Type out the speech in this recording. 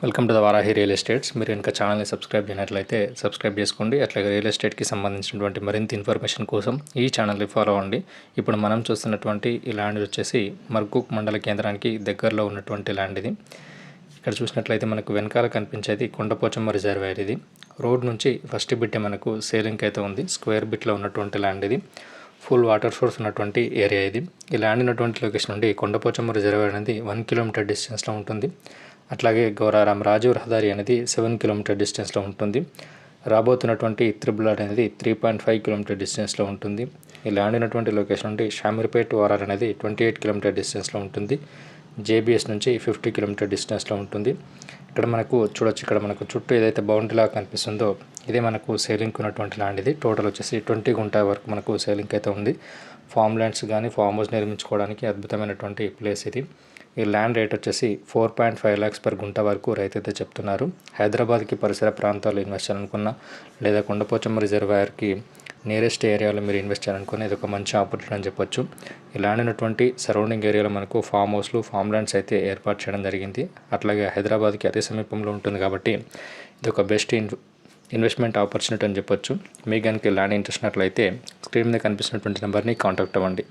Welcome to the Varahi real estates. మీరు ఇంకా ఛానల్ని సబ్స్క్రైబ్ చేయనట్లయితే సబ్స్క్రైబ్ చేసుకోండి. అట్లాగే రియల్ ఎస్టేట్కి సంబంధించినటువంటి మరింత ఇన్ఫర్మేషన్ కోసం ఈ ఛానల్ని ఫాలో అవ్వండి. ఇప్పుడు మనం చూస్తున్నటువంటి ఈ ల్యాండ్ వచ్చేసి మర్కూక్ మండల కేంద్రానికి దగ్గరలో ఉన్నటువంటి ల్యాండ్ ఇది. ఇక్కడ చూసినట్లయితే మనకు వెనకాల కనిపించేది కొండపోచమ్మ రిజర్వాయర్. ఇది రోడ్ నుంచి ఫస్ట్ బిట్ మనకు సేలింగ్ అయితే ఉంది. స్క్వేర్ బిట్లో ఉన్నటువంటి ల్యాండ్ ఇది. ఫుల్ వాటర్ సోర్స్ ఉన్నటువంటి ఏరియా ఇది. ఈ ల్యాండ్ ఉన్నటువంటి లొకేషన్ నుండి కొండపోచమ్మ రిజర్వాయర్ అనేది 1 కిలోమీటర్ డిస్టెన్స్లో ఉంటుంది. అట్లాగే గౌరారం రాజీవ్ రహదారి అనేది 7 కిలోమీటర్ డిస్టెన్స్లో ఉంటుంది. రాబోతున్నటువంటి త్రిబుల్ అనేది 3.5 కిలోమీటర్ డిస్టెన్స్లో ఉంటుంది. ఈ ల్యాండ్ ఉన్నటువంటి లొకేషన్ నుండి షామీర్పేట్ ఓఆర్ఆర్ అనేది 28 కిలోమీటర్ డిస్టెన్స్లో ఉంటుంది. జేబీఎస్ నుంచి 50 కిలోమీటర్ డిస్టెన్స్లో ఉంటుంది. ఇక్కడ మనకు చూడొచ్చు, ఇక్కడ మనకు చుట్టూ ఏదైతే బౌండరీ లాగా కనిపిస్తుందో ఇదే మనకు సేలింగ్ ఉన్నటువంటి ల్యాండ్. ఇది టోటల్ వచ్చేసి 20 గుంట వరకు మనకు సేలింగ్ అయితే ఉంది. ఫామ్ ల్యాండ్స్ కానీ ఫామ్ హౌస్ నిర్మించుకోవడానికి అద్భుతమైనటువంటి ప్లేస్ ఇది. ఈ ల్యాండ్ రేట్ వచ్చేసి 4.5 lakhs per గుంట వరకు రైతు అయితే చెప్తున్నారు. హైదరాబాద్కి పరిసర ప్రాంతాల్లో ఇన్వెస్ట్ చేయాలనుకున్నా లేదా కొండపోచమ్మ రిజర్వాయర్కి నియరెస్ట్ ఏరియాలో మీరు ఇన్వెస్ట్ చేయాలనుకుని ఇది ఒక మంచి ఆపర్చునిటీ అని చెప్పొచ్చు. ఈ ల్యాండ్ ఉన్నటువంటి సరౌండింగ్ ఏరియాలో మనకు ఫామ్ హౌస్లు ఫామ్ ల్యాండ్స్ అయితే ఏర్పాటు చేయడం జరిగింది. అట్లాగే హైదరాబాద్కి అతి సమీపంలో ఉంటుంది కాబట్టి ఇది ఒక బెస్ట్ ఇన్వెస్ట్మెంట్ ఆపర్చునిటీ అని చెప్పొచ్చు. మీకు కనుక ల్యాండ్ ఇంట్రెస్ట్ ఉన్నట్లయితే స్క్రీన్ మీద కనిపిస్తున్నటువంటి నెంబర్ని కాంటాక్ట్ అవ్వండి.